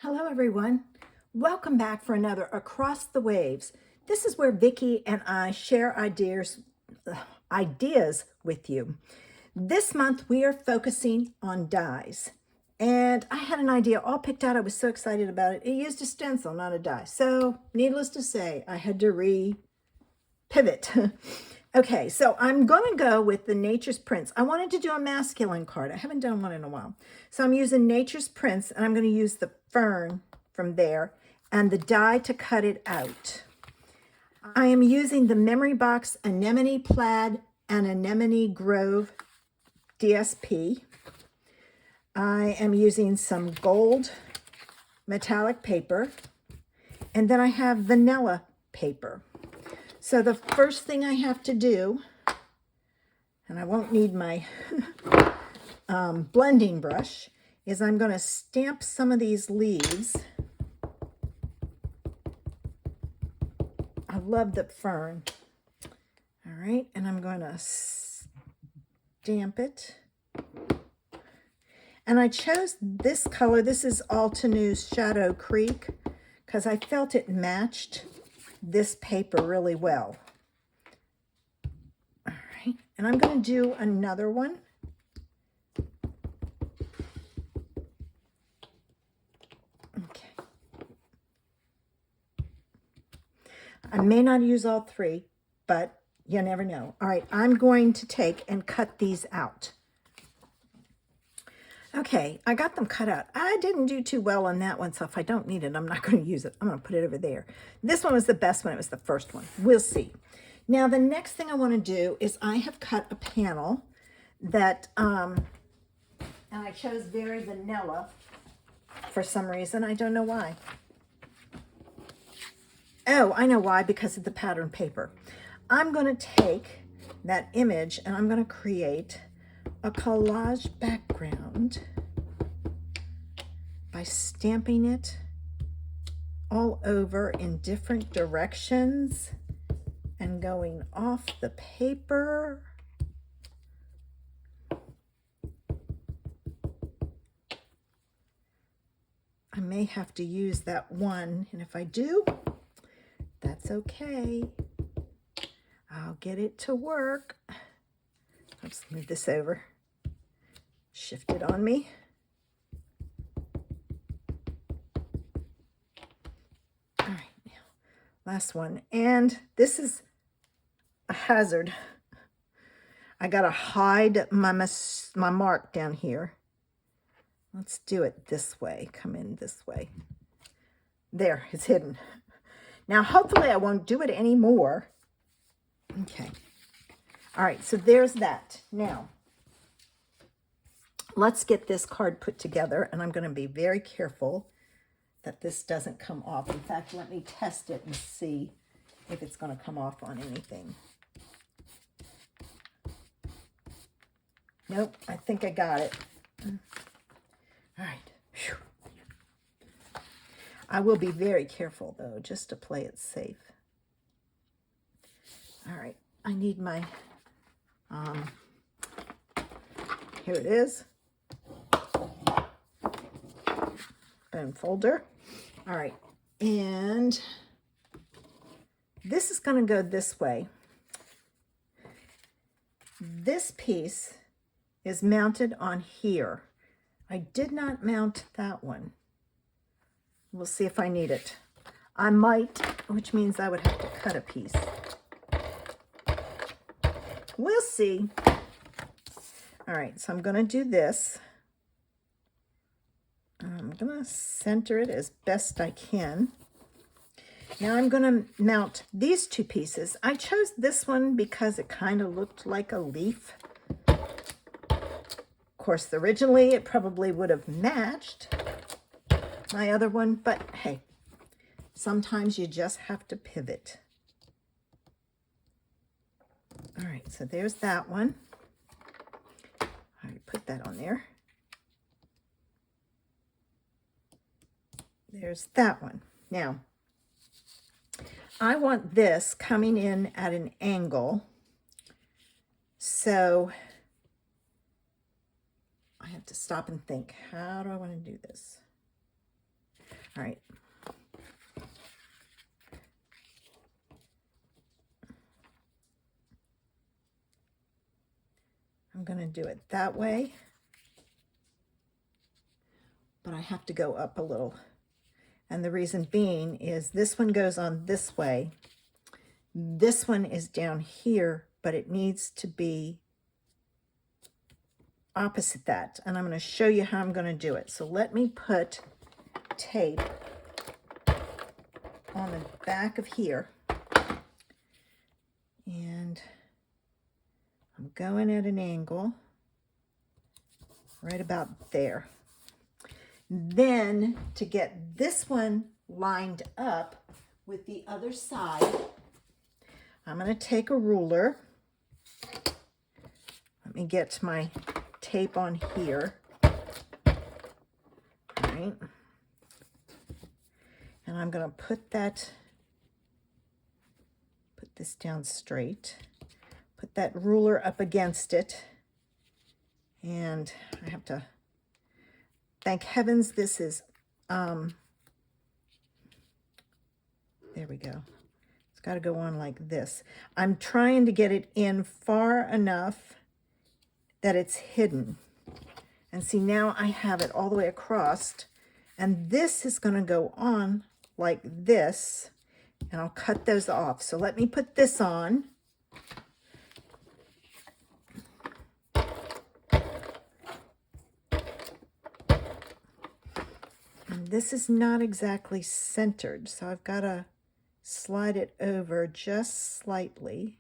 Hello everyone. Welcome back for another Across the Waves. This is where Vicki and I share ideas with you. This month we are focusing on dies. And I had an idea all picked out. I was so excited about it. It used a stencil, not a die. So needless to say, I had to pivot. Okay, so I'm going to go with the Nature's Prince. I wanted to do a masculine card. I haven't done one in a while. So I'm using Nature's Prince, and I'm going to use the fern from there and the die to cut it out. I am using the Memory Box Anemone Plaid and Anemone Grove DSP. I am using some gold metallic paper, and then I have vanilla paper. So the first thing I have to do, and I won't need my blending brush, is I'm going to stamp some of these leaves. I love the fern. All right, and I'm going to stamp it. And I chose this color. This is Alteneau's Shadow Creek because I felt it matched this paper really well. All right, and I'm going to do another one. Okay. I may not use all three, but you never know. All right, I'm going to take and cut these out. Okay, I got them cut out. I didn't do too well on that one, so if I don't need it, I'm not going to use it. I'm going to put it over there. This one was the best one. It was the first one. We'll see. Now, the next thing I want to do is I have cut a panel that, and I chose very vanilla for some reason. I don't know why. Oh, I know why, because of the pattern paper. I'm going to take that image and I'm going to create a collage background by stamping it all over in different directions and going off the paper. I may have to use that one, and if I do, that's okay. I'll get it to work. Let's move this over. Shift it on me. All right, now, last one. And this is a hazard. I got to hide my mark down here. Let's do it this way. Come in this way. There, it's hidden. Now, hopefully I won't do it anymore. Okay. All right, so there's that. Now, let's get this card put together, and I'm going to be very careful that this doesn't come off. In fact, let me test it and see if it's going to come off on anything. Nope, I think I got it. All right. Whew. I will be very careful, though, just to play it safe. All right, I need my... here it is. Bone folder. All right, and this is going to go this way. This piece is mounted on here. I did not mount that one. We'll see if I need it. I might, which means I would have to cut a piece. We'll see. All right, so I'm going to do this. I'm going to center it as best I can. Now I'm going to mount these two pieces. I chose this one because it kind of looked like a leaf. Of course, originally it probably would have matched my other one, but hey, sometimes you just have to pivot. All right, so there's that one. I put that on there. There's that one. Now, I want this coming in at an angle, so I have to stop and think, how do I want to do this? All right. I'm going to do it that way, but I have to go up a little. And the reason being is this one goes on this way. This one is down here, but it needs to be opposite that. And I'm going to show you how I'm going to do it. So let me put tape on the back of here. And I'm going at an angle right about there. Then to get this one lined up with the other side, I'm going to take a ruler. Let me get my tape on here. All right. And I'm going to put this down straight. Put that ruler up against it. And I have to, thank heavens this is, there we go. It's got to go on like this. I'm trying to get it in far enough that it's hidden. And see, now I have it all the way across. And this is going to go on like this. And I'll cut those off. So let me put this on. And this is not exactly centered, so I've got to slide it over just slightly.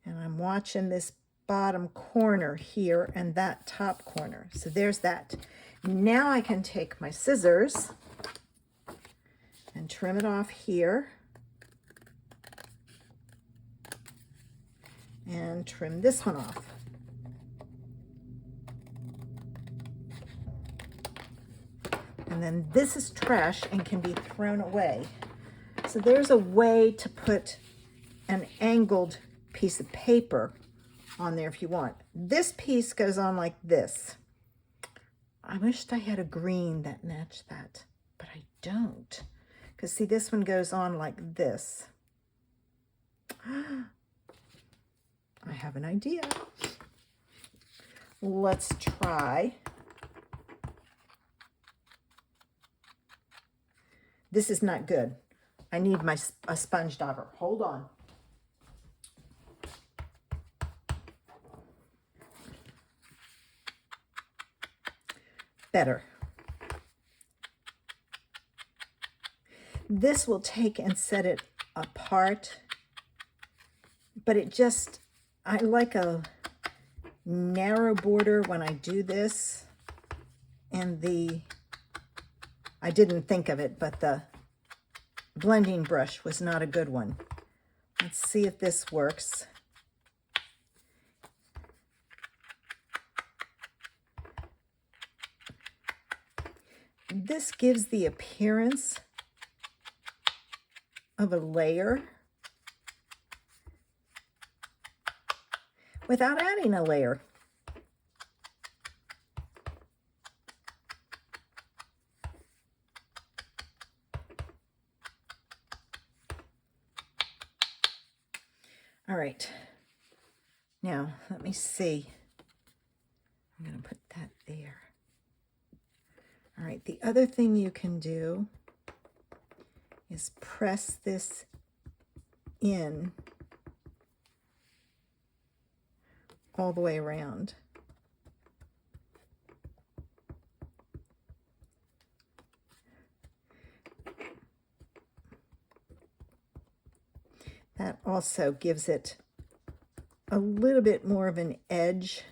And I'm watching this bottom corner here and that top corner. So there's that. Now I can take my scissors and trim it off here. And trim this one off. And then this is trash and can be thrown away. So there's a way to put an angled piece of paper on there if you want. This piece goes on like this. I wished I had a green that matched that, but I don't. Because see, this one goes on like this. I have an idea. Let's try. This is not good. I need a sponge dauber. Hold on. Better. This will take and set it apart, but it just, I like a narrow border when I do this, and I didn't think of it, but the blending brush was not a good one. Let's see if this works. This gives the appearance of a layer without adding a layer. All right, now let me see. I'm going to put that there. All right, the other thing you can do is press this in all the way around. That also gives it a little bit more of an edge.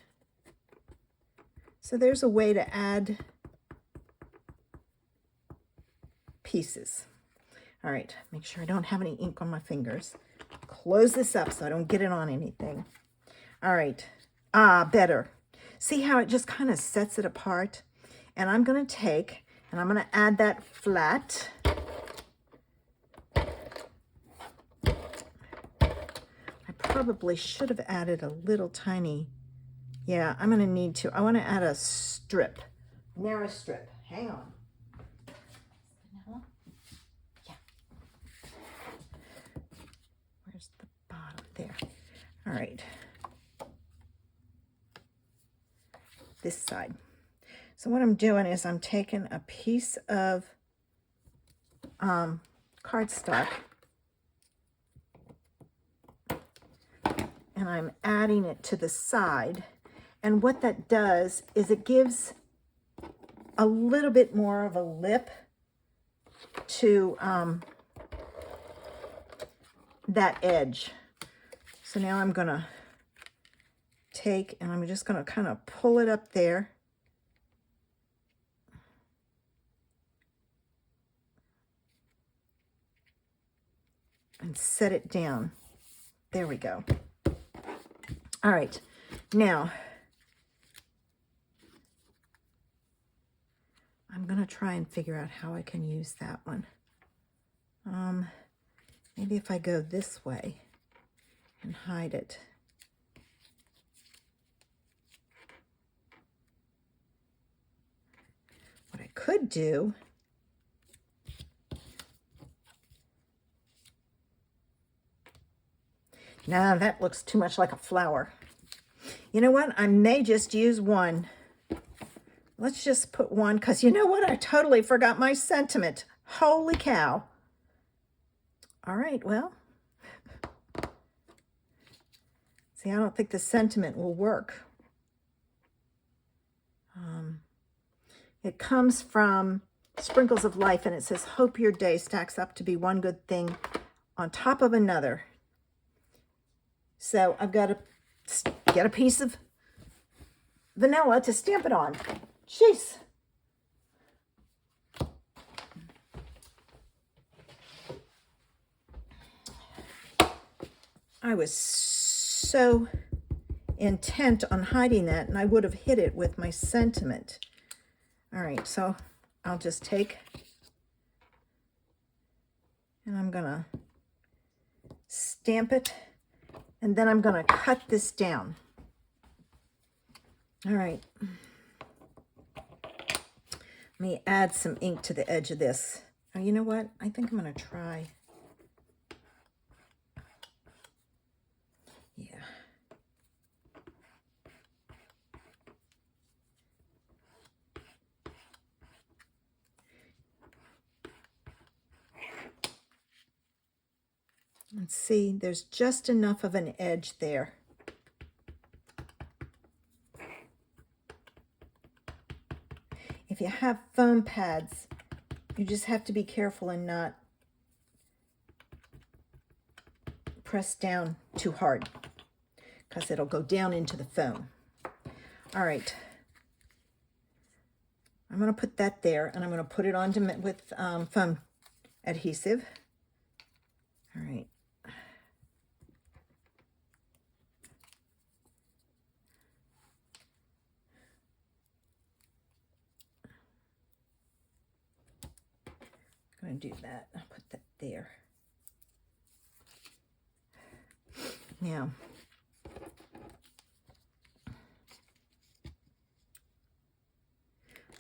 So there's a way to add pieces. All right, make sure I don't have any ink on my fingers. Close this up so I don't get it on anything. All right, better. See how it just kind of sets it apart? And I'm going to take, and I'm going to add that flat. I probably should have added a little tiny, yeah, I'm going to need to. I want to add a strip, narrow strip. Hang on. All right. This side. So what I'm doing is I'm taking a piece of cardstock and I'm adding it to the side. And what that does is it gives a little bit more of a lip to that edge. So now I'm gonna take and I'm just gonna kind of pull it up there. And set it down. There we go. All right, now I'm gonna try and figure out how I can use that one. Maybe if I go this way and hide it. What I could do now, that looks too much like a flower. You know what? I may just use one. Let's just put one, because you know what? I totally forgot my sentiment. Holy cow. All right, well. See, I don't think the sentiment will work. It comes from Sprinkles of Life, and it says, hope your day stacks up to be one good thing on top of another. So I've got to get a piece of vanilla to stamp it on. Jeez. I was so intent on hiding that, and I would have hit it with my sentiment. All right, so I'll just take, and I'm gonna stamp it, and then I'm gonna cut this down. All right. Let me add some ink to the edge of this. Oh, you know what? I think I'm gonna try. Yeah. Let's see, there's just enough of an edge there. If you have foam pads, you just have to be careful and not press down too hard, because it'll go down into the foam. All right. I'm going to put that there, and I'm going to put it on with foam adhesive. All right. I'm going to do that. I'll put that there. Now,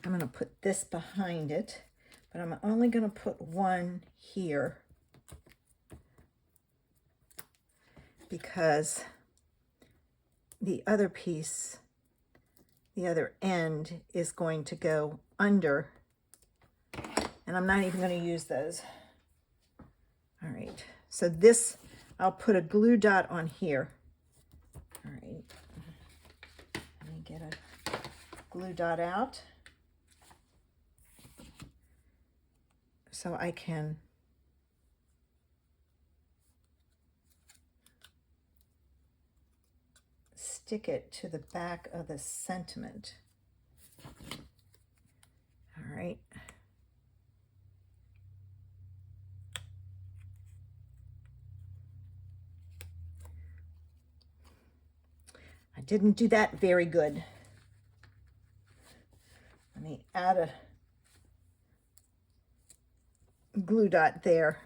I'm going to put this behind it, but I'm only going to put one here because the other piece, the other end is going to go under, and I'm not even going to use those. All right, so this, I'll put a glue dot on here. All right, let me get a glue dot out so I can stick it to the back of the sentiment. All right. I didn't do that very good. Let me add a glue dot there.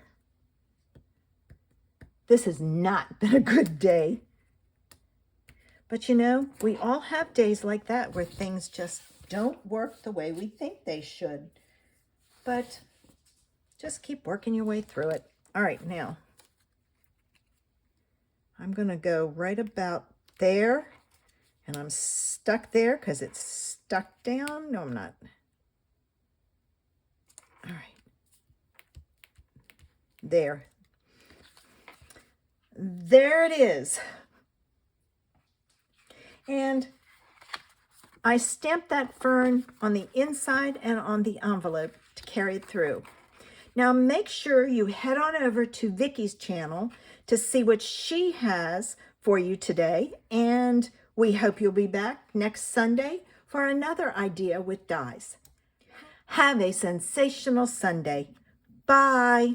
This has not been a good day. But you know, we all have days like that where things just don't work the way we think they should. But just keep working your way through it. All right, now I'm going to go right about there, and I'm stuck there because it's stuck down. No, I'm not. All right. There. There it is. And I stamped that fern on the inside and on the envelope to carry it through. Now make sure you head on over to Vicky's channel to see what she has for you today. And we hope you'll be back next Sunday for another idea with dies. Have a sensational Sunday. Bye.